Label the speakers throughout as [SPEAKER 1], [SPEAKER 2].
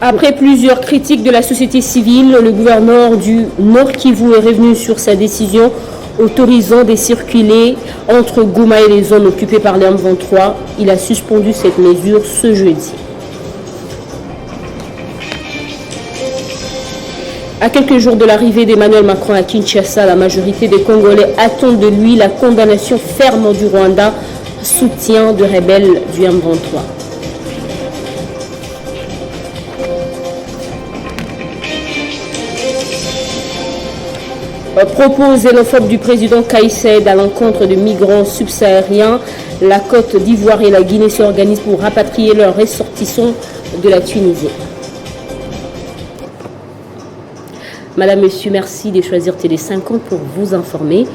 [SPEAKER 1] Après plusieurs critiques de la société civile, le gouverneur du Nord Kivu est revenu sur sa décision autorisant des circulés entre Goma et les zones occupées par les M23. Il a suspendu cette mesure ce jeudi. À quelques jours de l'arrivée d'Emmanuel Macron à Kinshasa, la majorité des Congolais attendent de lui la condamnation ferme du Rwanda, soutien de rebelles du M23. Propos xénophobe du président Kais Saied à l'encontre de migrants subsahariens, la Côte d'Ivoire et la Guinée s'organisent pour rapatrier leurs ressortissants de la Tunisie. Madame, Monsieur, merci de choisir Télé 50 pour vous informer.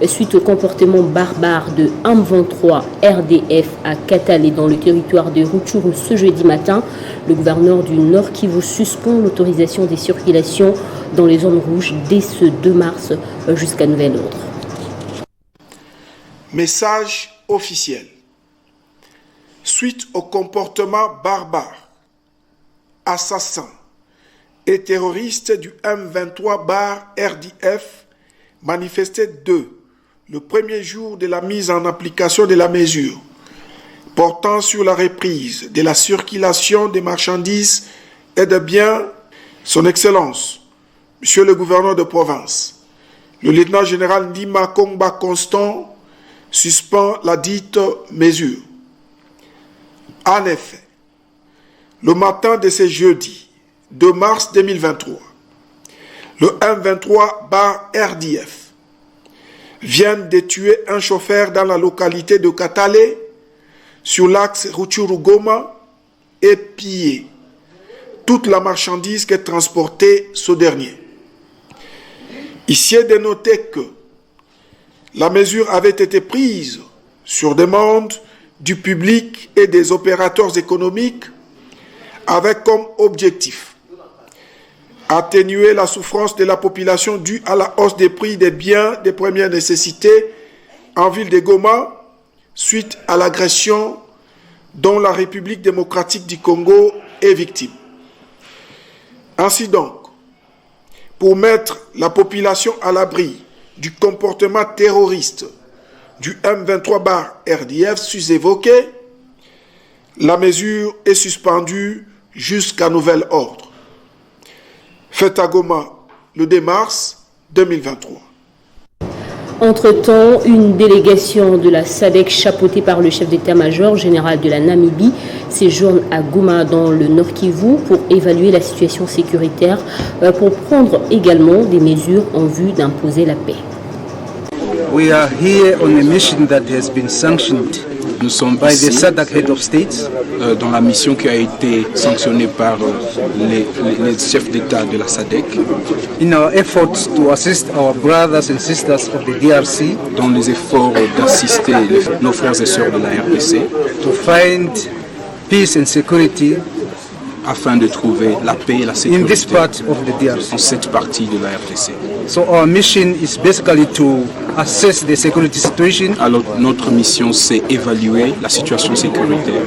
[SPEAKER 1] Suite au comportement barbare de M23 RDF à Katale dans le territoire de Rutshuru ce jeudi matin, le gouverneur du Nord Kivu suspend l'autorisation des circulations dans les zones rouges dès ce 2 mars jusqu'à nouvel ordre.
[SPEAKER 2] Message officiel. Suite au comportement barbare, assassin et terroristes du M23-RDF manifesté le premier jour de la mise en application de la mesure portant sur la reprise de la circulation des marchandises et de biens, son Excellence, Monsieur le gouverneur de province, le lieutenant-général Ndima Kongba Constant suspend la dite mesure. En effet, le matin de ce jeudi 2 mars 2023, le M23-RDF vient de tuer un chauffeur dans la localité de Katale sur l'axe Rutshuru-Goma et piller toute la marchandise que transportait ce dernier. Ici est de noter que la mesure avait été prise sur demande du public et des opérateurs économiques avec comme objectif atténuer la souffrance de la population due à la hausse des prix des biens de première nécessité en ville de Goma suite à l'agression dont la République démocratique du Congo est victime. Ainsi donc, pour mettre la population à l'abri du comportement terroriste du M23-RDF sus-évoqué, la mesure est suspendue jusqu'à nouvel ordre. Fait à Goma le 2 mars 2023.
[SPEAKER 1] Entre-temps, une délégation de la SADC chapeautée par le chef d'état-major général de la Namibie séjourne à Goma dans le Nord Kivu pour évaluer la situation sécuritaire pour prendre également des mesures en vue d'imposer la paix.
[SPEAKER 3] We are here on a mission that has been sanctioned.
[SPEAKER 4] Nous sommes
[SPEAKER 3] by the
[SPEAKER 4] ici
[SPEAKER 3] SADC head of states
[SPEAKER 4] dans la mission qui a été sanctionnée par les chefs d'État de la SADC
[SPEAKER 3] in our efforts to assist our brothers and sisters of the DRC
[SPEAKER 4] dans les efforts d'assister nos frères et sœurs de la RDC
[SPEAKER 3] to find peace and security
[SPEAKER 4] afin de trouver la paix et la
[SPEAKER 3] in
[SPEAKER 4] sécurité
[SPEAKER 3] this part of the DRC.
[SPEAKER 4] dans cette partie de la RDC.
[SPEAKER 3] So our mission is basically to assess the security situation
[SPEAKER 4] Alors notre mission c'est évaluer la situation sécuritaire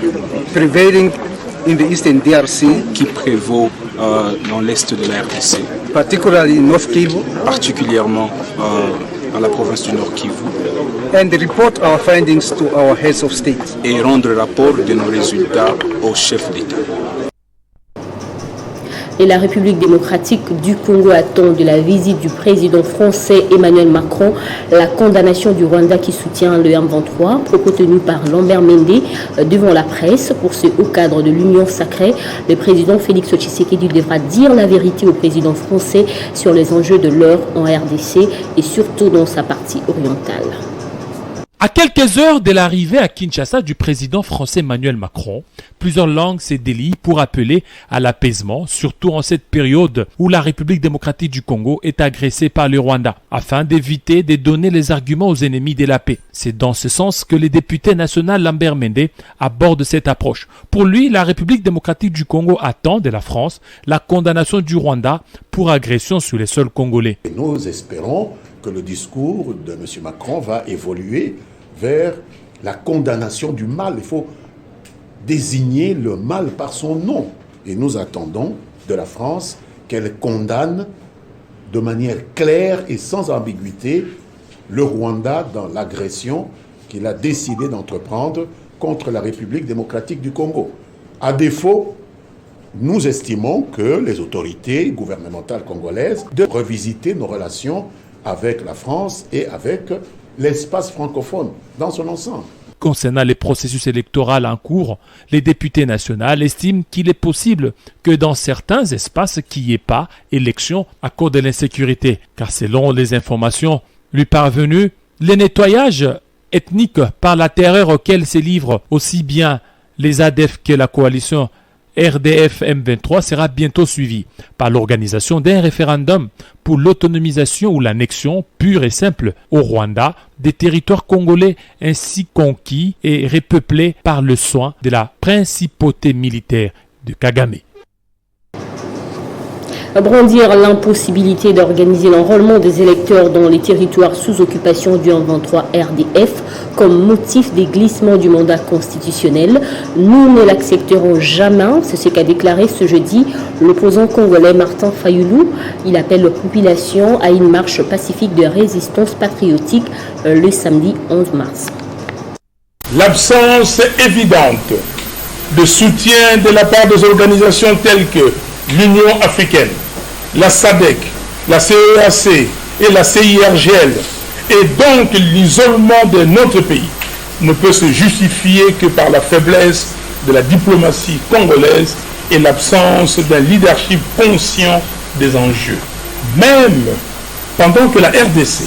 [SPEAKER 3] prevailing in the eastern DRC,
[SPEAKER 4] qui prévaut dans l'est de la RDC,
[SPEAKER 3] particularly in North Kivu,
[SPEAKER 4] particulièrement dans la province du Nord Kivu,
[SPEAKER 3] and report our findings to our heads of state.
[SPEAKER 4] et rendre rapport de nos résultats au chef d'État.
[SPEAKER 1] Et la République démocratique du Congo attend de la visite du président français Emmanuel Macron la condamnation du Rwanda qui soutient le M23, propos tenus par Lambert Mende devant la presse. Pour ce haut cadre de l'Union sacrée, le président Félix Tshisekedi devra dire la vérité au président français sur les enjeux de l'heure en RDC et surtout dans sa partie orientale.
[SPEAKER 5] À quelques heures de l'arrivée à Kinshasa du président français Emmanuel Macron, plusieurs langues se délient pour appeler à l'apaisement, surtout en cette période où la République démocratique du Congo est agressée par le Rwanda, afin d'éviter de donner les arguments aux ennemis de la paix. C'est dans ce sens que le député national Lambert Mende aborde cette approche. Pour lui, la République démocratique du Congo attend de la France la condamnation du Rwanda pour agression sur les sols congolais.
[SPEAKER 6] Et nous espérons que le discours de M. Macron va évoluer vers la condamnation du mal. Il faut désigner le mal par son nom. Et nous attendons de la France qu'elle condamne de manière claire et sans ambiguïté le Rwanda dans l'agression qu'il a décidé d'entreprendre contre la République démocratique du Congo. À défaut, nous estimons que les autorités gouvernementales congolaises doivent revisiter nos relations avec la France et avec l'espace francophone dans son ensemble.
[SPEAKER 5] Concernant les processus électoraux en cours, les députés nationaux estiment qu'il est possible que dans certains espaces qu'il n'y ait pas élection à cause de l'insécurité, car selon les informations lui parvenues, le nettoyage ethnique par la terreur auquel se livrent aussi bien les ADF que la coalition RDF M23 sera bientôt suivi par l'organisation d'un référendum pour l'autonomisation ou l'annexion pure et simple au Rwanda des territoires congolais ainsi conquis et repeuplés par le soin de la principauté militaire de Kagame.
[SPEAKER 1] Brandir l'impossibilité d'organiser l'enrôlement des électeurs dans les territoires sous occupation du M23 RDF comme motif des glissements du mandat constitutionnel. Nous ne l'accepterons jamais. C'est ce qu'a déclaré ce jeudi l'opposant congolais Martin Fayoulou. Il appelle la population à une marche pacifique de résistance patriotique le samedi 11 mars.
[SPEAKER 7] L'absence évidente de soutien de la part des organisations telles que l'Union africaine, la SADC, la CEAC et la CIRGL, et donc l'isolement de notre pays, ne peut se justifier que par la faiblesse de la diplomatie congolaise et l'absence d'un leadership conscient des enjeux. Même pendant que la RDC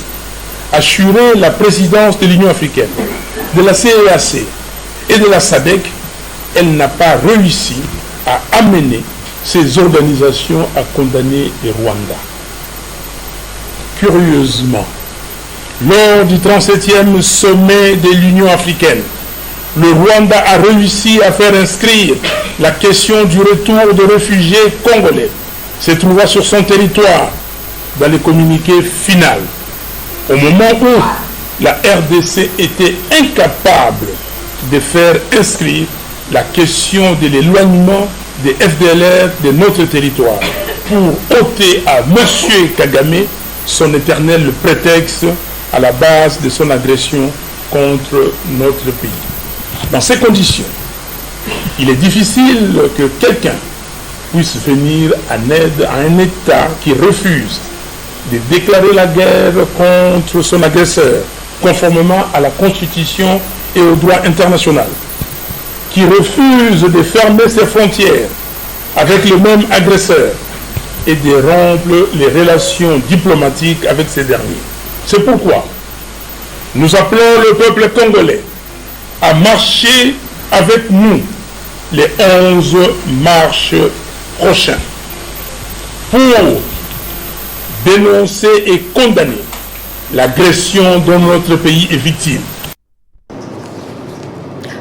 [SPEAKER 7] assurait la présidence de l'Union africaine, de la CEAC et de la SADC, elle n'a pas réussi à amener ces organisations à condamner le Rwanda. Curieusement, lors du 37e sommet de l'Union africaine, le Rwanda a réussi à faire inscrire la question du retour de réfugiés congolais se trouvant sur son territoire dans le communiqué final, au moment où la RDC était incapable de faire inscrire la question de l'éloignement des FDLR de notre territoire pour ôter à M. Kagame son éternel prétexte à la base de son agression contre notre pays. Dans ces conditions, il est difficile que quelqu'un puisse venir en aide à un État qui refuse de déclarer la guerre contre son agresseur, conformément à la Constitution et au droit international, qui refuse de fermer ses frontières avec le même agresseur et de rompre les relations diplomatiques avec ces derniers. C'est pourquoi nous appelons le peuple congolais à marcher avec nous les 11 mars prochains pour dénoncer et condamner l'agression dont notre pays est victime.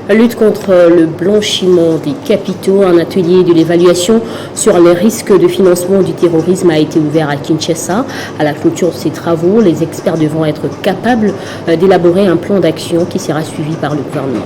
[SPEAKER 1] La lutte contre le blanchiment des capitaux, un atelier de l'évaluation sur les risques de financement du terrorisme a été ouvert à Kinshasa. À la clôture de ces travaux, les experts devront être capables d'élaborer un plan d'action qui sera suivi par le gouvernement.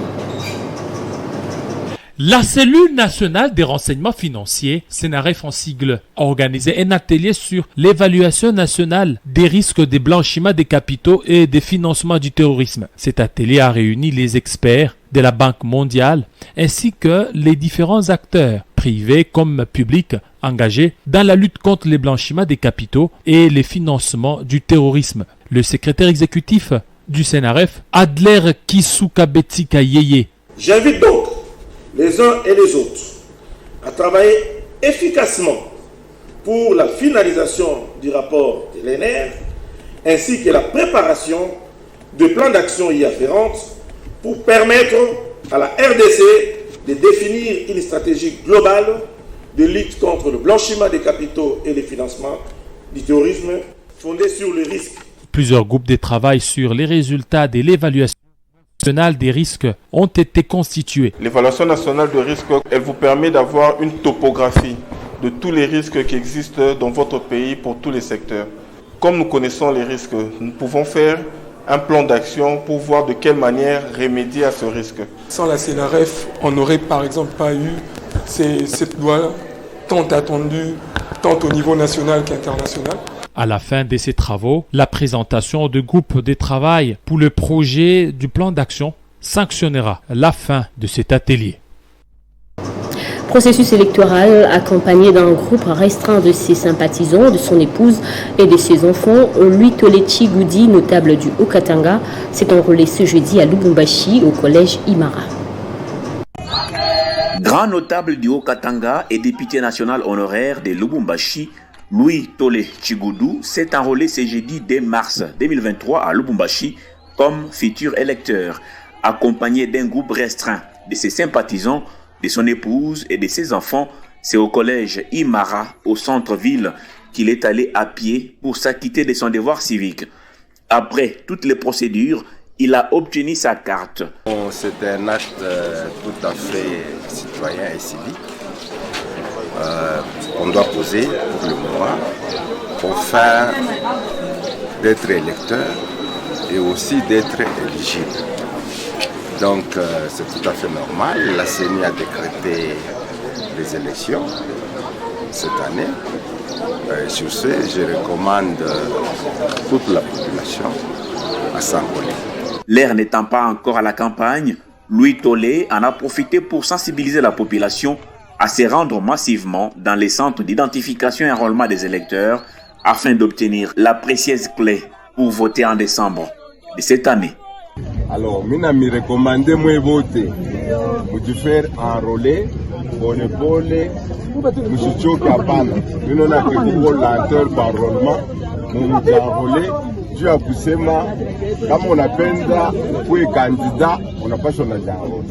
[SPEAKER 5] La cellule nationale des renseignements financiers, CNRF en sigle, a organisé un atelier sur l'évaluation nationale des risques de blanchiment des capitaux et des financements du terrorisme. Cet atelier a réuni les experts de la Banque mondiale ainsi que les différents acteurs, privés comme publics, engagés dans la lutte contre les blanchiments des capitaux et les financements du terrorisme. Le secrétaire exécutif du CNRF, Adler Kisukabeti Kayeye.
[SPEAKER 8] J'invite donc les uns et les autres à travailler efficacement pour la finalisation du rapport de l'ENR ainsi que la préparation de plans d'action y afférentes pour permettre à la RDC de définir une stratégie globale de lutte contre le blanchiment des capitaux et le financement du terrorisme fondée sur le risque.
[SPEAKER 5] Plusieurs groupes de travail sur les résultats de l'évaluation nationale des risques ont été constitués.
[SPEAKER 9] L'évaluation nationale de risque, elle vous permet d'avoir une topographie de tous les risques qui existent dans votre pays pour tous les secteurs. Comme nous connaissons les risques, nous pouvons faire un plan d'action pour voir de quelle manière remédier à ce risque.
[SPEAKER 10] Sans la CNRF, on n'aurait par exemple pas eu cette loi tant attendu, tant au niveau national qu'international.
[SPEAKER 5] À la fin de ces travaux, la présentation du groupe de travail pour le projet du plan d'action sanctionnera la fin de cet atelier.
[SPEAKER 1] Processus électoral accompagné d'un groupe restreint de ses sympathisants, de son épouse et de ses enfants, Louis Tolechi Goudi, notable du Haut-Katanga, s'est enrôlé ce jeudi à Lubumbashi au collège Imara.
[SPEAKER 11] Grand notable du Haut-Katanga et député national honoraire de Lubumbashi, Louis Tolechi Goudi s'est enrôlé ce jeudi dès mars 2023 à Lubumbashi comme futur électeur, accompagné d'un groupe restreint de ses sympathisants, de son épouse et de ses enfants. C'est au collège Imara, au centre-ville, qu'il est allé à pied pour s'acquitter de son devoir civique. Après toutes les procédures, il a obtenu sa carte.
[SPEAKER 12] C'est un acte tout à fait citoyen et civique qu'on doit poser pour le moment, pour faire d'être électeur et aussi d'être éligible. Donc c'est tout à fait normal. La CENI a décrété les élections cette année. Sur ce, je recommande toute la population à s'enrôler.
[SPEAKER 11] L'air n'étant pas encore à la campagne, Louis Tolé en a profité pour sensibiliser la population à se rendre massivement dans les centres d'identification et enrôlement des électeurs afin d'obtenir la précieuse clé pour voter en décembre de cette année.
[SPEAKER 12] Alors, je me recommande de voter, de faire enrôler, pour ne pas nous choquer à panne. Nous avons fait des volontaires par enrôlement, nous nous enrôler, Dieu a poussé moi, comme on appelle ça, pour les candidats, on n'a pas son enrôler.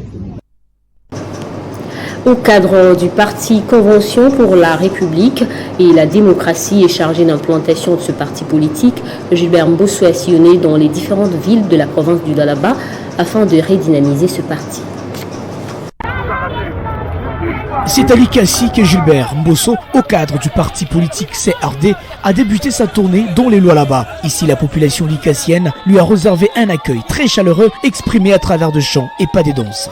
[SPEAKER 1] Au cadre du parti Convention pour la République et la démocratie est chargé d'implantation de ce parti politique, Gilbert Mbosso a sillonné dans les différentes villes de la province du Dalaba afin de redynamiser ce parti.
[SPEAKER 13] C'est à Likassi que Gilbert Mbosso, au cadre du parti politique CRD, a débuté sa tournée dans les Lualaba. Ici, la population likassienne lui a réservé un accueil très chaleureux exprimé à travers de chants et pas des danses.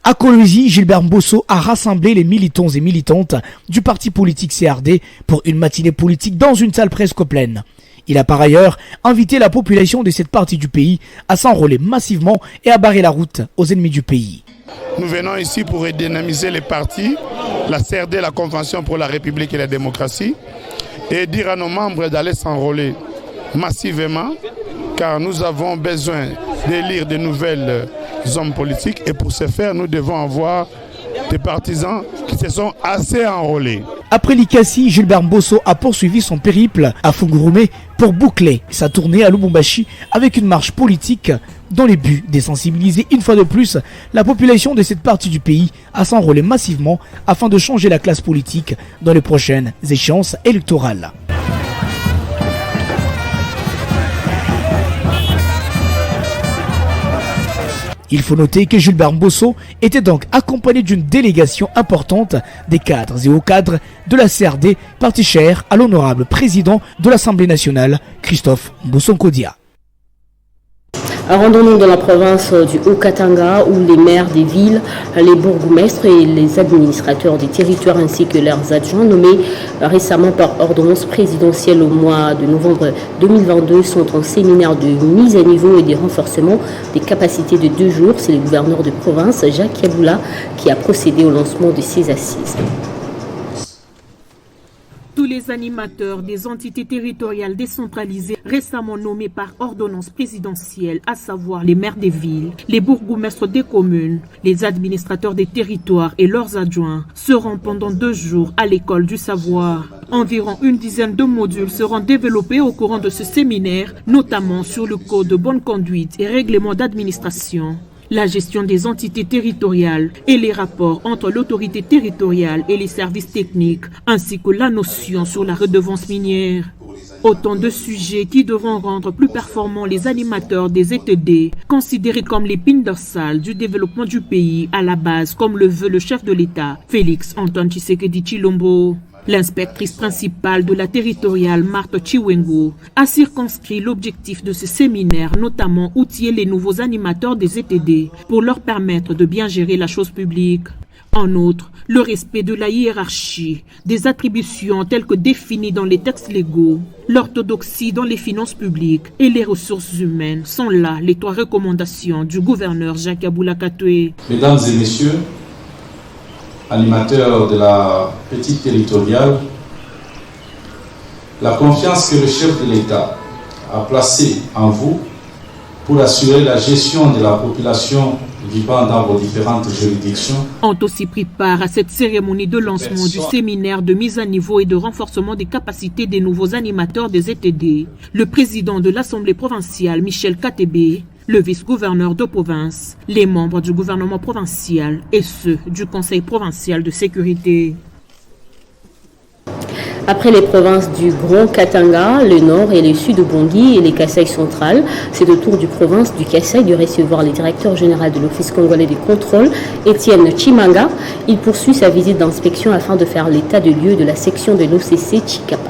[SPEAKER 13] À Kolwezi, Gilbert Mbosso a rassemblé les militants et militantes du parti politique CRD pour une matinée politique dans une salle presque pleine. Il a par ailleurs invité la population de cette partie du pays à s'enrôler massivement et à barrer la route aux ennemis du pays.
[SPEAKER 14] Nous venons ici pour redynamiser les partis, la CRD, la Convention pour la République et la démocratie, et dire à nos membres d'aller s'enrôler massivement, car nous avons besoin d'élire de nouvelles hommes politiques, et pour ce faire, nous devons avoir des partisans qui se sont assez enrôlés.
[SPEAKER 13] Après Likassi, Gilbert Mbosso a poursuivi son périple à Fungurume pour boucler sa tournée à Lubumbashi avec une marche politique dans le but de sensibiliser une fois de plus la population de cette partie du pays à s'enrôler massivement afin de changer la classe politique dans les prochaines échéances électorales. Il faut noter que Gilbert Mbosso était donc accompagné d'une délégation importante des cadres et hauts cadres de la CRD, parti cher à l'honorable président de l'Assemblée nationale, Christophe Mbosso-Nkodia.
[SPEAKER 1] Rendons-nous dans la province du Haut-Katanga où les maires des villes, les bourgmestres et les administrateurs des territoires ainsi que leurs adjoints nommés récemment par ordonnance présidentielle au mois de novembre 2022 sont en séminaire de mise à niveau et de renforcement des capacités de 2 jours. C'est le gouverneur de province, Jacques Yaboula, qui a procédé au lancement de ces assises.
[SPEAKER 15] Tous les animateurs des entités territoriales décentralisées récemment nommés par ordonnance présidentielle, à savoir les maires des villes, les bourgmestres des communes, les administrateurs des territoires et leurs adjoints, seront pendant 2 jours à l'école du savoir. Environ une dizaine de modules seront développés au courant de ce séminaire, notamment sur le code de bonne conduite et règlement d'administration, la gestion des entités territoriales et les rapports entre l'autorité territoriale et les services techniques, ainsi que la notion sur la redevance minière. Autant de sujets qui devront rendre plus performants les animateurs des ETD, considérés comme l'épine dorsale du développement du pays à la base, comme le veut le chef de l'État, Félix Antoine Tshisekedi Tshilombo. L'inspectrice principale de la territoriale, Marthe Chiwengo, a circonscrit l'objectif de ce séminaire, notamment outiller les nouveaux animateurs des ETD pour leur permettre de bien gérer la chose publique. En outre, le respect de la hiérarchie, des attributions telles que définies dans les textes légaux, l'orthodoxie dans les finances publiques et les ressources humaines sont là les 3 recommandations du gouverneur Jacques Aboula Katoué.
[SPEAKER 16] Mesdames et messieurs, animateurs de la petite territoriale, la confiance que le chef de l'État a placée en vous pour assurer la gestion de la population vivant dans vos différentes juridictions.
[SPEAKER 15] Ont aussi pris part à cette cérémonie de lancement du séminaire de mise à niveau et de renforcement des capacités des nouveaux animateurs des ETD, le président de l'Assemblée provinciale Michel Katebe, le vice-gouverneur de province, les membres du gouvernement provincial et ceux du Conseil provincial de sécurité.
[SPEAKER 1] Après les provinces du Grand Katanga, le nord et le sud de Bangui et les Kasaï centrales, c'est au tour du province du Kasaï de recevoir le directeur général de l'Office congolais des contrôles, Étienne Chimanga. Il poursuit sa visite d'inspection afin de faire l'état de lieu de la section de l'OCC Chikapa.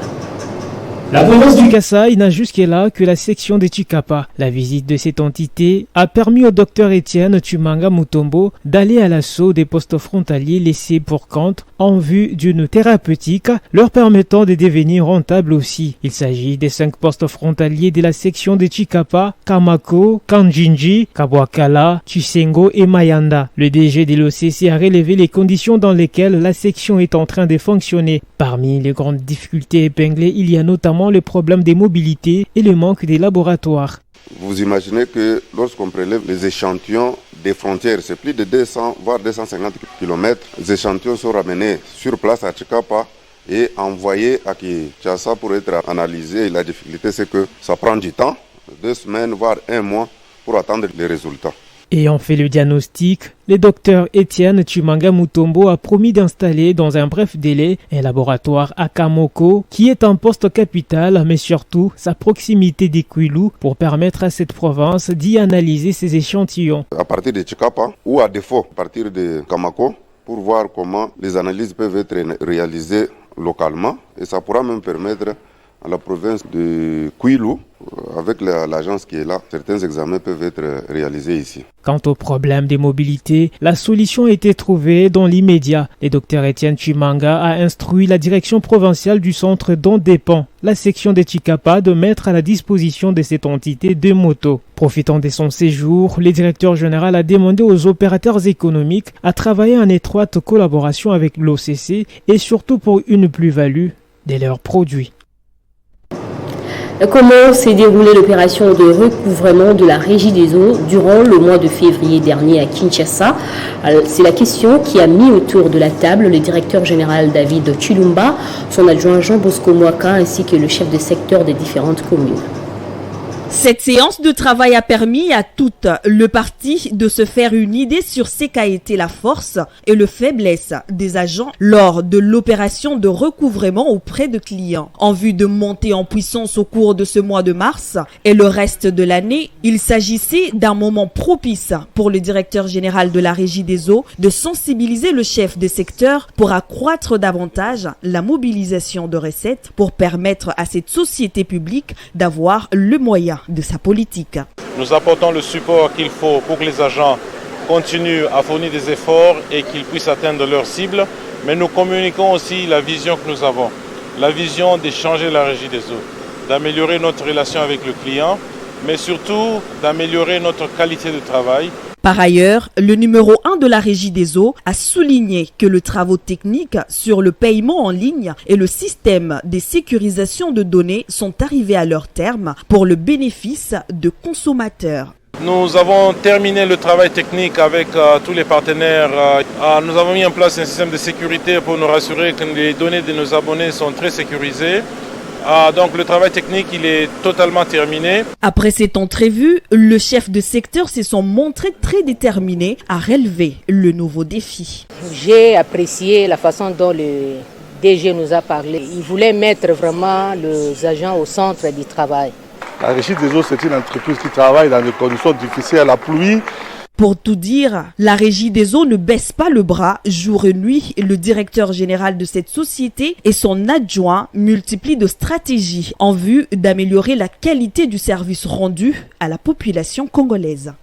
[SPEAKER 13] La province du Kasaï n'a jusque-là que la section de Chikapa. La visite de cette entité a permis au docteur Étienne Chimanga Mutombo d'aller à l'assaut des postes frontaliers laissés pour compte en vue d'une thérapeutique leur permettant de devenir rentables aussi. Il s'agit des 5 postes frontaliers de la section de Chikapa, Kamako, Kanjinji, Kabwakala, Chisengo et Mayanda. Le DG de l'OCC a relevé les conditions dans lesquelles la section est en train de fonctionner. Parmi les grandes difficultés épinglées, il y a notamment le problème des mobilités et le manque des laboratoires.
[SPEAKER 17] Vous imaginez que lorsqu'on prélève les échantillons des frontières, c'est plus de 200 voire 250 km, les échantillons sont ramenés sur place à Chikapa et envoyés à Kinshasa pour être analysés. Et la difficulté, c'est que ça prend du temps, 2 semaines voire 1 mois pour attendre les résultats.
[SPEAKER 13] Ayant fait le diagnostic, le docteur Étienne Chimanga Mutombo a promis d'installer dans un bref délai un laboratoire à Kamoko qui est un poste capital, mais surtout sa proximité des Kwilu pour permettre à cette province d'y analyser ses échantillons.
[SPEAKER 17] À partir de Chikapa ou à défaut à partir de Kamako pour voir comment les analyses peuvent être réalisées localement et ça pourra même permettre à la province de Kwilu, avec l'agence qui est là, certains examens peuvent être réalisés ici.
[SPEAKER 13] Quant au problème des mobilités, la solution a été trouvée dans l'immédiat. Le docteur Étienne Chimanga a instruit la direction provinciale du centre dont dépend la section de Chikapa de mettre à la disposition de cette entité 2 motos. Profitant de son séjour, le directeur général a demandé aux opérateurs économiques à travailler en étroite collaboration avec l'OCC et surtout pour une plus-value de leurs produits.
[SPEAKER 1] Comment s'est déroulée l'opération de recouvrement de la Régie des eaux durant le mois de février dernier à Kinshasa? C'est la question qui a mis autour de la table le directeur général David Chilumba, son adjoint Jean Bosco Mwaka ainsi que le chef de secteur des différentes communes.
[SPEAKER 18] Cette séance de travail a permis à tout le parti de se faire une idée sur ce qu'a été la force et le faiblesse des agents lors de l'opération de recouvrement auprès de clients. En vue de monter en puissance au cours de ce mois de mars et le reste de l'année, il s'agissait d'un moment propice pour le directeur général de la Régie des eaux de sensibiliser le chef de secteur pour accroître davantage la mobilisation de recettes pour permettre à cette société publique d'avoir le moyen de sa politique.
[SPEAKER 19] Nous apportons le support qu'il faut pour que les agents continuent à fournir des efforts et qu'ils puissent atteindre leurs cibles, mais nous communiquons aussi la vision que nous avons, la vision de changer la Régie des eaux, d'améliorer notre relation avec le client, mais surtout d'améliorer notre qualité de travail.
[SPEAKER 18] Par ailleurs, le numéro 1 de la Régie des eaux a souligné que les travaux techniques sur le paiement en ligne et le système de sécurisation de données sont arrivés à leur terme pour le bénéfice de consommateurs.
[SPEAKER 19] Nous avons terminé le travail technique avec tous les partenaires. Nous avons mis en place un système de sécurité pour nous rassurer que les données de nos abonnés sont très sécurisées. Donc le travail technique, il est totalement terminé.
[SPEAKER 18] Après cette entrevue, le chef de secteur se sont montrés très déterminés à relever le nouveau défi.
[SPEAKER 20] J'ai apprécié la façon dont le DG nous a parlé. Il voulait mettre vraiment les agents au centre du travail.
[SPEAKER 21] La Régie des eaux, c'est une entreprise qui travaille dans des conditions difficiles à la pluie.
[SPEAKER 18] Pour tout dire, la Régie des eaux ne baisse pas le bras. Jour et nuit, le directeur général de cette société et son adjoint multiplient de stratégies en vue d'améliorer la qualité du service rendu à la population congolaise.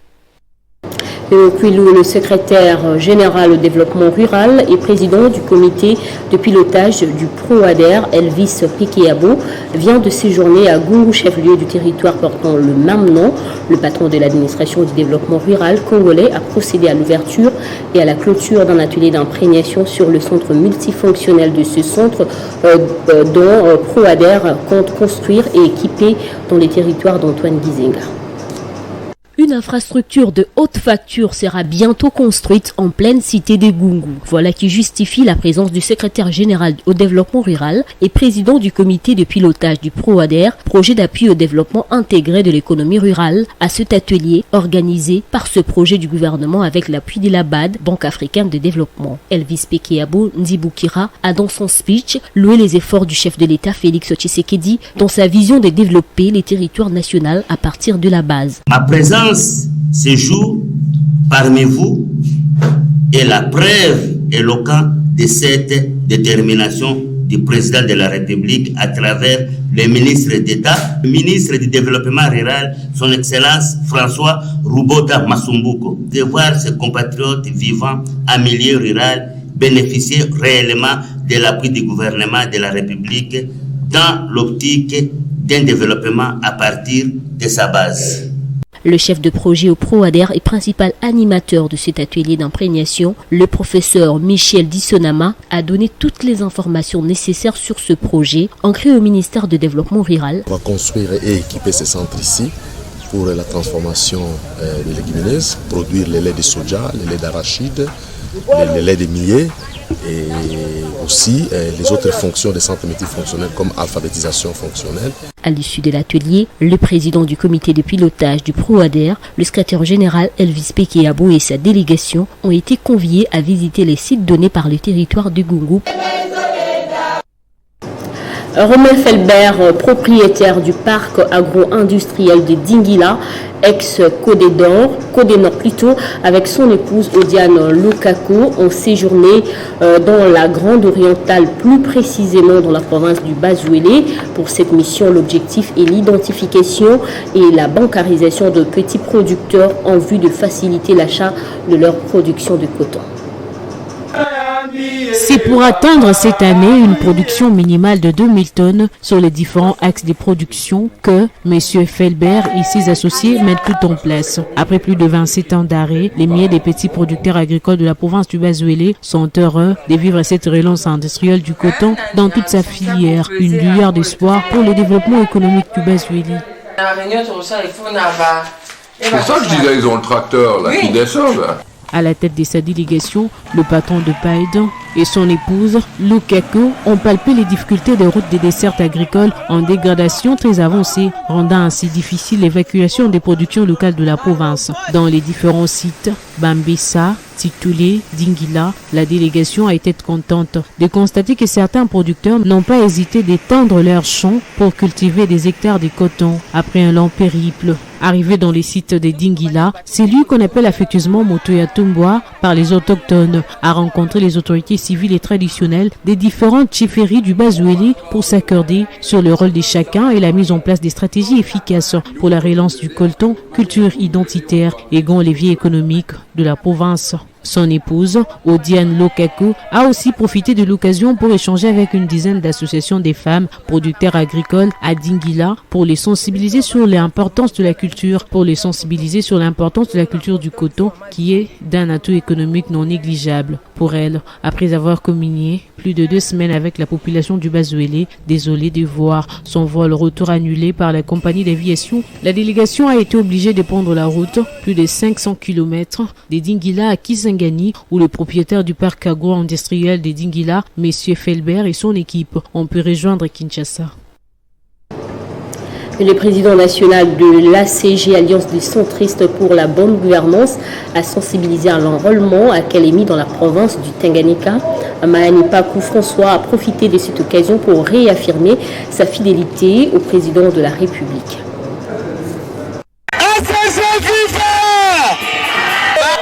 [SPEAKER 1] Le secrétaire général au développement rural et président du comité de pilotage du PROADER, Elvis Pekeabo, vient de séjourner à Gungu, chef-lieu du territoire portant le même nom. Le patron de l'administration du développement rural congolais a procédé à l'ouverture et à la clôture d'un atelier d'imprégnation sur le centre multifonctionnel de ce centre dont PROADER compte construire et équiper dans les territoires d'Antoine Gizenga. Une infrastructure de haute facture sera bientôt construite en pleine cité des Gungu. Voilà qui justifie la présence du secrétaire général au développement rural et président du comité de pilotage du PROADER, projet d'appui au développement intégré de l'économie rurale, à cet atelier organisé par ce projet du gouvernement avec l'appui de la BAD, Banque africaine de développement. Elvis Pekeabo Nzibukira a dans son speech loué les efforts du chef de l'État Félix Tshisekedi dans sa vision de développer les territoires nationaux à partir de la base.
[SPEAKER 21] Ma présence ce jour parmi vous est la preuve éloquente de cette détermination du président de la République à travers le ministre d'État, le ministre du Développement rural, son Excellence François Ruboda Masumbuko, de voir ses compatriotes vivant en milieu rural bénéficier réellement de l'appui du gouvernement de la République dans l'optique d'un développement à partir de sa base.
[SPEAKER 1] Le chef de projet au PROADER et principal animateur de cet atelier d'imprégnation, le professeur Michel Dissonama, a donné toutes les informations nécessaires sur ce projet ancré au ministère de Développement rural.
[SPEAKER 22] On va construire et équiper ces centres ici pour la transformation des légumineuses, produire le lait de soja, le lait d'arachide, le lait de millet et aussi les autres fonctions des centres multifonctionnels comme alphabétisation fonctionnelle.
[SPEAKER 1] À l'issue de l'atelier, le président du comité de pilotage du PROADER, le secrétaire général Elvis Pekeabo et sa délégation ont été conviés à visiter les sites donnés par le territoire du Gungu. Romain Felbert, propriétaire du parc agro-industriel de Dingila, ex-Côte Nord plutôt, avec son épouse Odiane Lukaku, ont séjourné dans la Grande Orientale, plus précisément dans la province du Bas-Ouélé. Pour cette mission, l'objectif est l'identification et la bancarisation de petits producteurs en vue de faciliter l'achat de leur production de coton.
[SPEAKER 23] C'est pour atteindre cette année une production minimale de 2000 tonnes sur les différents axes de production que M. Felbert et ses associés mettent tout en place. Après plus de 27 ans d'arrêt, les milliers de petits producteurs agricoles de la province du Bas-Ouélé sont heureux de vivre cette relance industrielle du coton dans toute sa filière. Une lueur d'espoir pour le développement économique du Bas-Ouélé.
[SPEAKER 24] C'est ça que je disais, ils ont le tracteur là, qui descend là.
[SPEAKER 23] À la tête de sa délégation, le patron de Paid et son épouse, Lukaku, ont palpé les difficultés des routes des dessertes agricoles en dégradation très avancée, rendant ainsi difficile l'évacuation des productions locales de la province. Dans les différents sites, Bambessa, Titoulé, Dingila, la délégation a été contente de constater que certains producteurs n'ont pas hésité d'étendre leurs champs pour cultiver des hectares de coton après un long périple. Arrivé dans les sites de Dingila, c'est lui qu'on appelle affectueusement Motoya Tumbwa par les autochtones, a rencontré les autorités civiles et traditionnelles des différentes chefferies du Bas-Ouélé pour s'accorder sur le rôle de chacun et la mise en place des stratégies efficaces pour la relance du coton, culture identitaire et grand levier économique de la province. Son épouse, Odiane Lukaku, a aussi profité de l'occasion pour échanger avec une dizaine d'associations des femmes producteurs agricoles à Dingila pour les sensibiliser sur l'importance de la culture, du coton qui est d'un atout économique non négligeable pour elle. Après avoir communié plus de 2 semaines avec la population du Bas-Ouélé, désolée de voir son vol retour annulé par la compagnie d'aviation, la délégation a été obligée de prendre la route plus de 500 km de Dingila à Kisangani, où le propriétaire du parc agro-industriel de Dingila, M. Felbert et son équipe ont pu rejoindre Kinshasa.
[SPEAKER 1] Le président national de l'ACG, Alliance des centristes pour la bonne gouvernance, a sensibilisé à l'enrôlement à Kalemi dans la province du Tanganyika. Mahani Pakou François a profité de cette occasion pour réaffirmer sa fidélité au président de la République.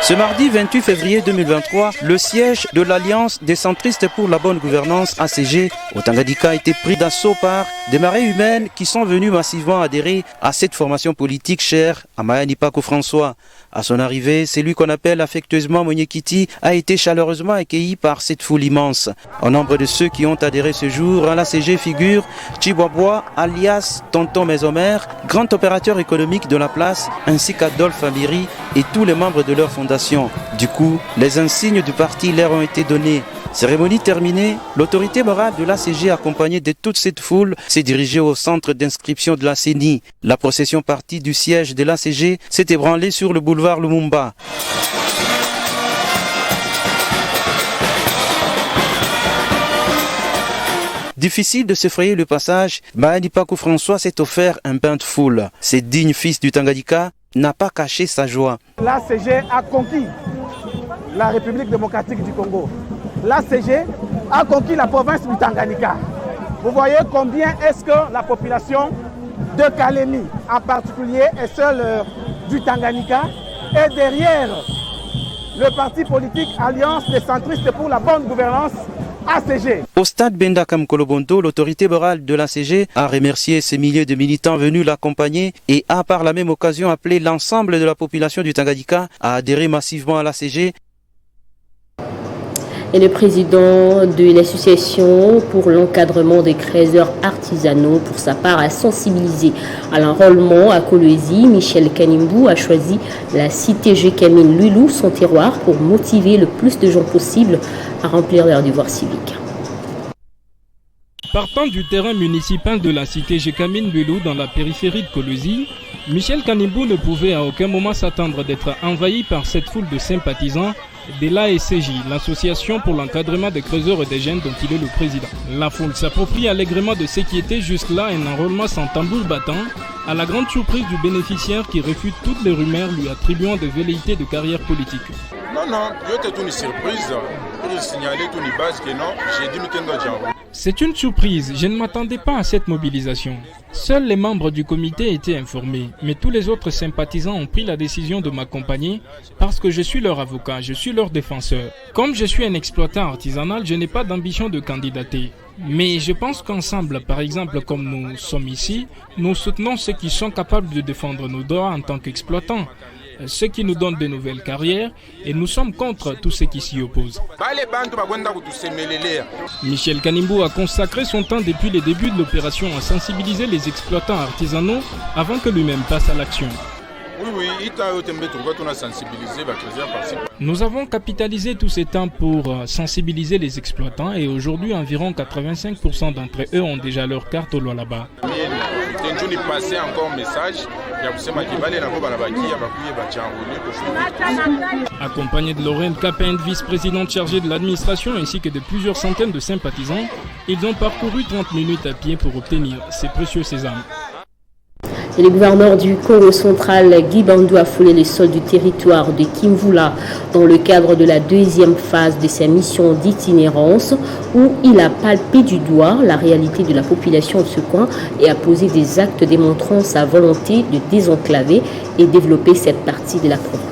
[SPEAKER 2] Ce mardi 28 février 2023, le siège de l'Alliance des centristes pour la bonne gouvernance ACG au Tanganyika a été pris d'assaut par des marées humaines qui sont venues massivement adhérer à cette formation politique chère à Mayani Paco François. À son arrivée, celui qu'on appelle affectueusement Monyekiti a été chaleureusement accueilli par cette foule immense. Au nombre de ceux qui ont adhéré ce jour à l'ACG figure Chibwabwa alias Tonton Mesomer, grand opérateur économique de la place, ainsi qu'Adolphe Ambiri et tous les membres de leur fondation. Du coup, les insignes du parti leur ont été donnés. Cérémonie terminée, l'autorité morale de l'ACG accompagnée de toute cette foule s'est dirigée au centre d'inscription de la CENI. La procession partie du siège de l'ACG s'est ébranlée sur le boulevard Lumumba. Difficile de se frayer le passage, Mayani Paco François s'est offert un bain de foule. Ce digne fils du Tanganyika n'a pas caché sa joie.
[SPEAKER 3] L'ACG a conquis la République démocratique du Congo. L'ACG a conquis la province du Tanganyika. Vous voyez combien est-ce que la population de Kalemi, en particulier, et seule du Tanganyika, est derrière le parti politique Alliance des centristes pour la bonne gouvernance ACG.
[SPEAKER 2] Au stade Bendakam Kolobondo, l'autorité morale de l'ACG a remercié ces milliers de militants venus l'accompagner et a par la même occasion appelé l'ensemble de la population du Tanganyika à adhérer massivement à l'ACG.
[SPEAKER 1] Et le président de l'association pour l'encadrement des créateurs artisanaux, pour sa part, a sensibilisé à l'enrôlement à Kolwezi. Michel Kanimbu a choisi la cité Jekamine Lulu, son terroir, pour motiver le plus de gens possible à remplir leur devoir civique.
[SPEAKER 4] Partant du terrain municipal de la cité Jekamine Lulu dans la périphérie de Kolwezi, Michel Kanimbu ne pouvait à aucun moment s'attendre d'être envahi par cette foule de sympathisants de l'ASCJ, l'association pour l'encadrement des creuseurs et des jeunes dont il est le président. La foule s'approprie allègrement de ce qui était jusque-là un enrôlement sans tambour battant, à la grande surprise du bénéficiaire qui réfute toutes les rumeurs lui attribuant des velléités de carrière politique.
[SPEAKER 6] Non, c'était une surprise. Pour signaler une base que non, j'ai dit que nous.
[SPEAKER 4] C'est une surprise, je ne m'attendais pas à cette mobilisation. Seuls les membres du comité étaient informés, mais tous les autres sympathisants ont pris la décision de m'accompagner parce que je suis leur avocat, je suis leur défenseur. Comme je suis un exploitant artisanal, je n'ai pas d'ambition de candidater. Mais je pense qu'ensemble, par exemple comme nous sommes ici, nous soutenons ceux qui sont capables de défendre nos droits en tant qu'exploitants, ceux qui nous donnent de nouvelles carrières, et nous sommes contre tous ceux qui s'y opposent. Michel Kanimbu a consacré son temps depuis les débuts de l'opération à sensibiliser les exploitants artisanaux avant que lui-même passe à l'action. Nous avons capitalisé tous ces temps pour sensibiliser les exploitants et aujourd'hui environ 85% d'entre eux ont déjà leur carte au Lualaba. Accompagné de Lorraine Capin, vice-présidente chargée de l'administration ainsi que de plusieurs centaines de sympathisants, ils ont parcouru 30 minutes à pied pour obtenir ces précieux sésames.
[SPEAKER 1] Et le gouverneur du Congo central, Guy Bandou, a foulé les sols du territoire de Kimvula dans le cadre de la deuxième phase de sa mission d'itinérance où il a palpé du doigt la réalité de la population de ce coin et a posé des actes démontrant sa volonté de désenclaver et développer cette partie de la province.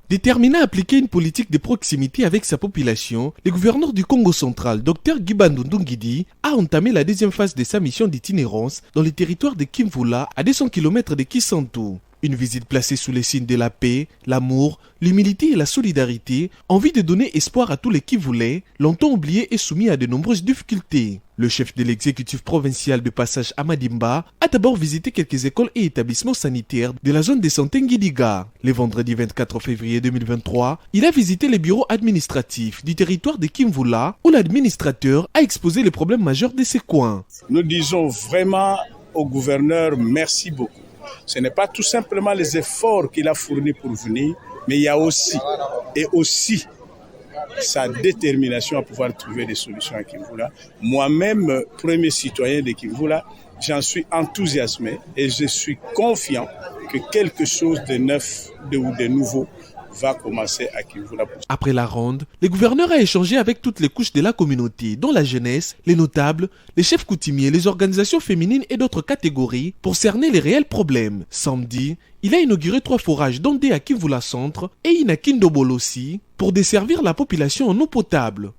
[SPEAKER 25] Déterminé à appliquer une politique de proximité avec sa population, le gouverneur du Congo central, Dr Guy Bandou Ndungidi, a entamé la deuxième phase de sa mission d'itinérance dans le territoire de Kimvula, à 200 km de Kisantu. Une visite placée sous les signes de la paix, l'amour, l'humilité et la solidarité, en vue de donner espoir à tous les Kivulais, longtemps oubliés et soumis à de nombreuses difficultés. Le chef de l'exécutif provincial de passage à Madimba a d'abord visité quelques écoles et établissements sanitaires de la zone de santé Nguidiga. Le vendredi 24 février 2023, il a visité les bureaux administratifs du territoire de Kimvula où l'administrateur a exposé les problèmes majeurs de ces coins.
[SPEAKER 26] Nous disons vraiment au gouverneur merci beaucoup. Ce n'est pas tout simplement les efforts qu'il a fournis pour venir, mais il y a aussi sa détermination à pouvoir trouver des solutions à Kimvula. Moi-même, premier citoyen de Kimvula, j'en suis enthousiasmé et je suis confiant que quelque chose de neuf ou de nouveau va commencer à Kimvula.
[SPEAKER 25] Après la ronde, le gouverneur a échangé avec toutes les couches de la communauté, dont la jeunesse, les notables, les chefs coutumiers, les organisations féminines et d'autres catégories, pour cerner les réels problèmes. Samedi, il a inauguré 3 forages, dont 2 à Kimvula Centre et une à Kindobolo aussi, pour desservir la population en eau potable.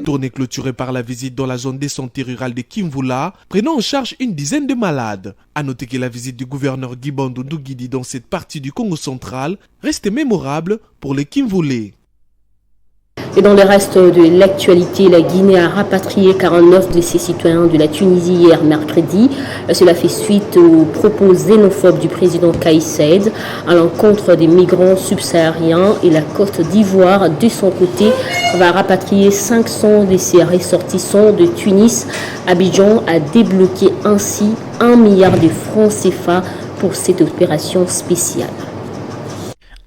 [SPEAKER 25] Tournée clôturée par la visite dans la zone de santé rurale de Kimvula, prenant en charge une dizaine de malades. A noter que la visite du gouverneur Guibandou Ndungidi dans cette partie du Congo central reste mémorable pour les Kimvoulais.
[SPEAKER 1] Et dans le reste de l'actualité, la Guinée a rapatrié 49 de ses citoyens de la Tunisie hier mercredi. Cela fait suite aux propos xénophobes du président Kais Saied à l'encontre des migrants subsahariens, et la Côte d'Ivoire, de son côté, va rapatrier 500 de ses ressortissants de Tunis. Abidjan a débloqué ainsi 1 milliard de francs CFA pour cette opération spéciale.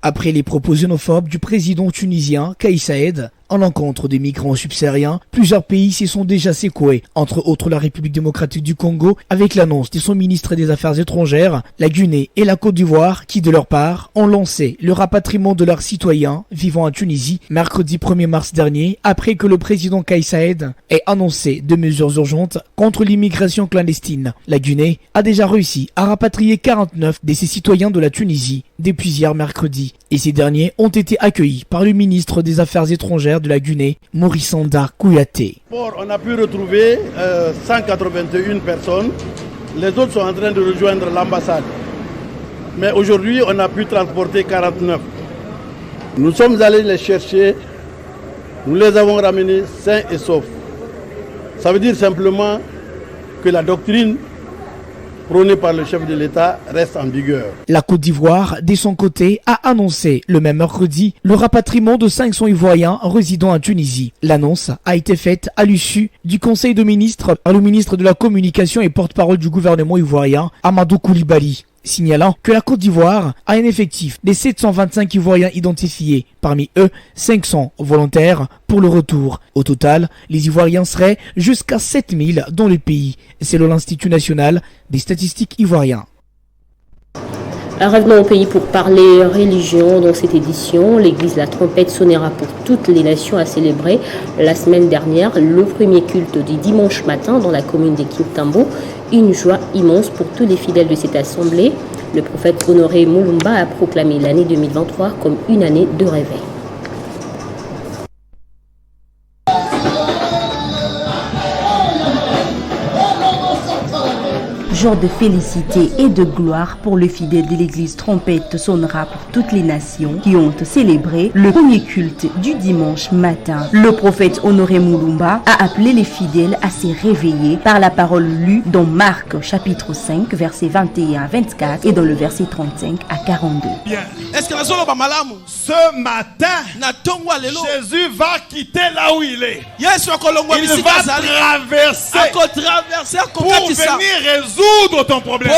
[SPEAKER 13] Après les propos xénophobes du président tunisien Kais Saied en l'encontre des migrants subsahariens, plusieurs pays s'y sont déjà secoués, entre autres la République démocratique du Congo, avec l'annonce de son ministre des Affaires étrangères, la Guinée et la Côte d'Ivoire, qui de leur part ont lancé le rapatriement de leurs citoyens vivant en Tunisie mercredi 1er mars dernier, après que le président Kais Saied ait annoncé de mesures urgentes contre l'immigration clandestine. La Guinée a déjà réussi à rapatrier 49 de ses citoyens de la Tunisie depuis hier mercredi, et ces derniers ont été accueillis par le ministre des Affaires étrangères de la Guinée, Morissanda Kouyaté.
[SPEAKER 5] On a pu retrouver 181 personnes. Les autres sont en train de rejoindre l'ambassade. Mais aujourd'hui, on a pu transporter 49. Nous sommes allés les chercher. Nous les avons ramenés sains et saufs. Ça veut dire simplement que la doctrine prônée par le chef de l'État reste en vigueur.
[SPEAKER 13] La Côte d'Ivoire, de son côté, a annoncé le même mercredi le rapatriement de 500 Ivoiriens résidant en Tunisie. L'annonce a été faite à l'issue du Conseil de ministres par le ministre de la Communication et porte-parole du gouvernement ivoirien, Amadou Koulibaly, signalant que la Côte d'Ivoire a un effectif de 725 Ivoiriens identifiés, parmi eux 500 volontaires pour le retour. Au total, les Ivoiriens seraient jusqu'à 7000 dans le pays, selon l'Institut national des statistiques ivoiriens.
[SPEAKER 1] Revenons au pays pour parler religion. Dans cette édition, l'église La Trompette sonnera pour toutes les nations à célébrer la semaine dernière le premier culte du dimanche matin dans la commune de Kintambo. Une joie immense pour tous les fidèles de cette assemblée. Le prophète Honoré Moulumba a proclamé l'année 2023 comme une année de réveil.
[SPEAKER 7] Jour de félicité et de gloire pour le fidèle de l'église Trompette sonnera pour toutes les nations qui ont célébré le premier culte du dimanche matin. Le prophète Honoré Moulumba a appelé les fidèles à se réveiller par la parole lue dans Marc chapitre 5 versets 21 à 24 et dans le verset 35 à 42.
[SPEAKER 8] Bien. Est-ce que ce matin, Jésus va quitter là où il est. Il va traverser pour venir résoudre ton problème.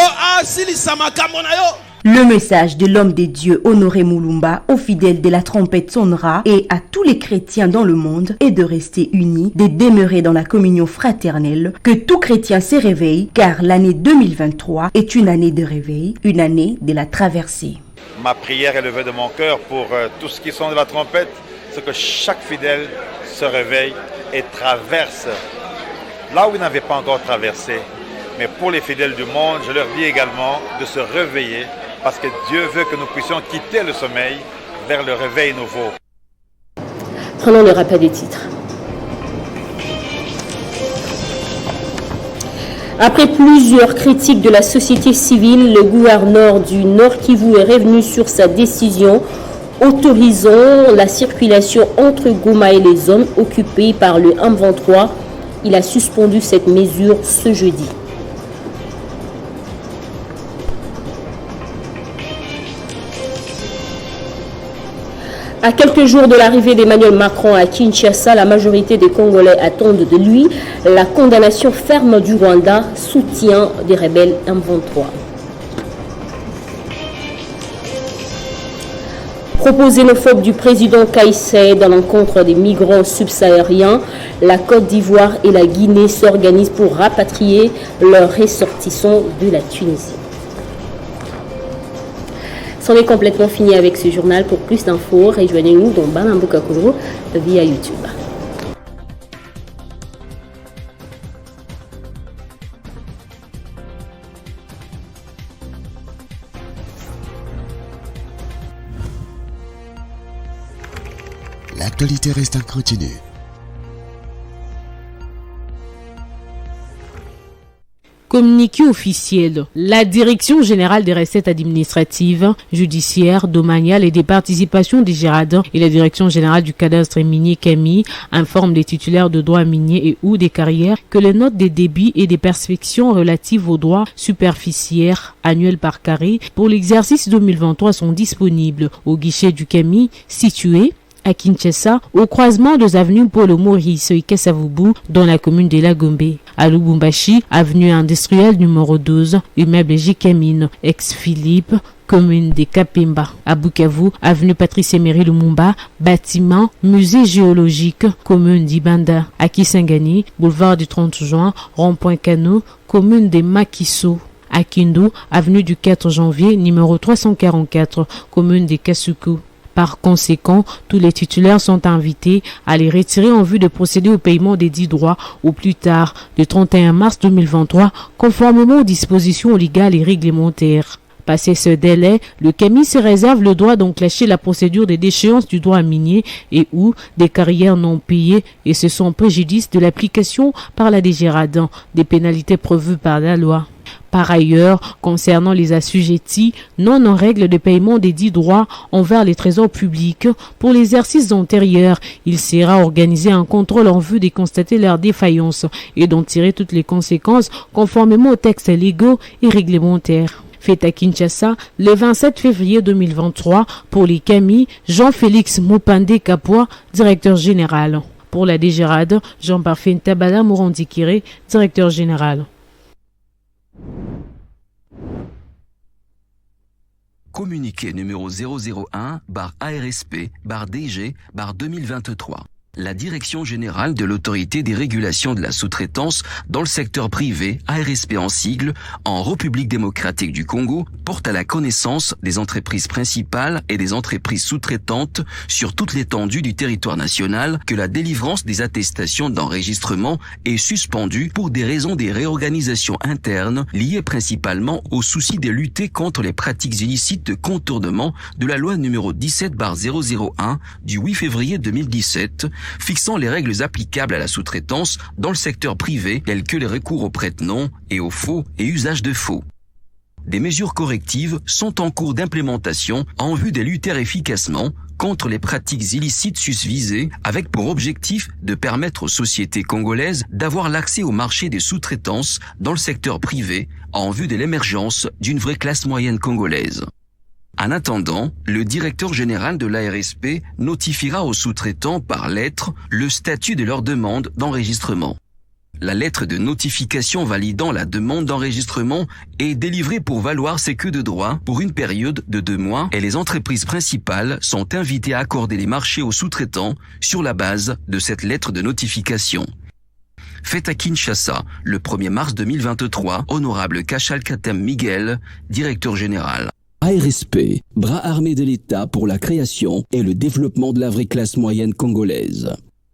[SPEAKER 7] Le message de l'homme des dieux Honoré Moulumba aux fidèles de la trompette sonnera et à tous les chrétiens dans le monde est de rester unis, de demeurer dans la communion fraternelle, que tout chrétien se réveille car l'année 2023 est une année de réveil, une année de la traversée.
[SPEAKER 9] Ma prière est levée de mon cœur pour tous ceux qui sont de la trompette, c'est que chaque fidèle se réveille et traverse là où il n'avait pas encore traversé. Mais pour les fidèles du monde, je leur dis également de se réveiller parce que Dieu veut que nous puissions quitter le sommeil vers le réveil nouveau.
[SPEAKER 1] Prenons le rappel des titres. Après plusieurs critiques de la société civile, le gouverneur du Nord Kivu est revenu sur sa décision autorisant la circulation entre Goma et les zones occupées par le M23. Il a suspendu cette mesure ce jeudi. À quelques jours de l'arrivée d'Emmanuel Macron à Kinshasa, la majorité des Congolais attendent de lui la condamnation ferme du Rwanda, soutien des rebelles M23. Propos xénophobes du président Kais Saied dans l'encontre des migrants subsahariens, la Côte d'Ivoire et la Guinée s'organisent pour rapatrier leurs ressortissants de la Tunisie. C'en est complètement fini avec ce journal. Pour plus d'infos, rejoignez-nous dans Banambuka Koro via YouTube.
[SPEAKER 10] L'actualité reste incontinue.
[SPEAKER 23] Communiqué officiel, la Direction générale des recettes administratives, judiciaires, domaniales et des participations des Gérardins et la Direction générale du cadastre minier CAMI informent les titulaires de droits miniers et ou des carrières que les notes des débits et des perspectives relatives aux droits superficiaires annuels par carré pour l'exercice 2023 sont disponibles au guichet du CAMI situé à Kinshasa, au croisement des avenues Polo Maurice et Kasavubu dans la commune de Lagombe. À Lubumbashi, avenue industrielle numéro 12, immeuble J-Camine, ex-Philippe, commune de Kapemba. À Bukavu, avenue Patrice Emery Lumumba, bâtiment, musée géologique, commune d'Ibanda. À Kisangani, boulevard du 30 juin, rond-point Kano, commune de Makiso. À Kindu, avenue du 4 janvier, numéro 344, commune de Kasuku. Par conséquent, tous les titulaires sont invités à les retirer en vue de procéder au paiement des 10 droits au plus tard le 31 mars 2023, conformément aux dispositions légales et réglementaires. Passé ce délai, le CAMI se réserve le droit d'enclencher la procédure de déchéance du droit minier et ou des carrières non payées et ce sont préjudice de l'application par la DGRADAN des pénalités prévues par la loi. Par ailleurs, concernant les assujettis non en règle de paiement des 10 droits envers les trésors publics, pour l'exercice antérieur, il sera organisé un contrôle en vue de constater leur défaillance et d'en tirer toutes les conséquences conformément aux textes légaux et réglementaires. Fait à Kinshasa le 27 février 2023 pour les CAMI, Jean-Félix Mopandé Kapoa, directeur général. Pour la DGRAD, Jean-Parfait Ntabala Morandikiré, directeur général.
[SPEAKER 11] Communiqué numéro 001/ARSP/DG/2023. La Direction générale de l'autorité des régulations de la sous-traitance dans le secteur privé, ARSP en sigle, en République démocratique du Congo, porte à la connaissance des entreprises principales et des entreprises sous-traitantes sur toute l'étendue du territoire national que la délivrance des attestations d'enregistrement est suspendue pour des raisons de réorganisation interne liées principalement au souci de lutter contre les pratiques illicites de contournement de la loi numéro 17/001 du 8 février 2017 fixant les règles applicables à la sous-traitance dans le secteur privé telles que les recours aux prête-noms et aux faux et usage de faux. Des mesures correctives sont en cours d'implémentation en vue de lutter efficacement contre les pratiques illicites susvisées avec pour objectif de permettre aux sociétés congolaises d'avoir l'accès au marché des sous-traitances dans le secteur privé en vue de l'émergence d'une vraie classe moyenne congolaise. En attendant, le directeur général de l'ARSP notifiera aux sous-traitants par lettre le statut de leur demande d'enregistrement. La lettre de notification validant la demande d'enregistrement est délivrée pour valoir ses queues de droit pour une période de 2 mois et les entreprises principales sont invitées à accorder les marchés aux sous-traitants sur la base de cette lettre de notification. Fait à Kinshasa, le 1er mars 2023, honorable Kachal Katem Miguel, directeur général. ARSP, bras armé de l'État pour la création et le développement de la vraie classe moyenne congolaise.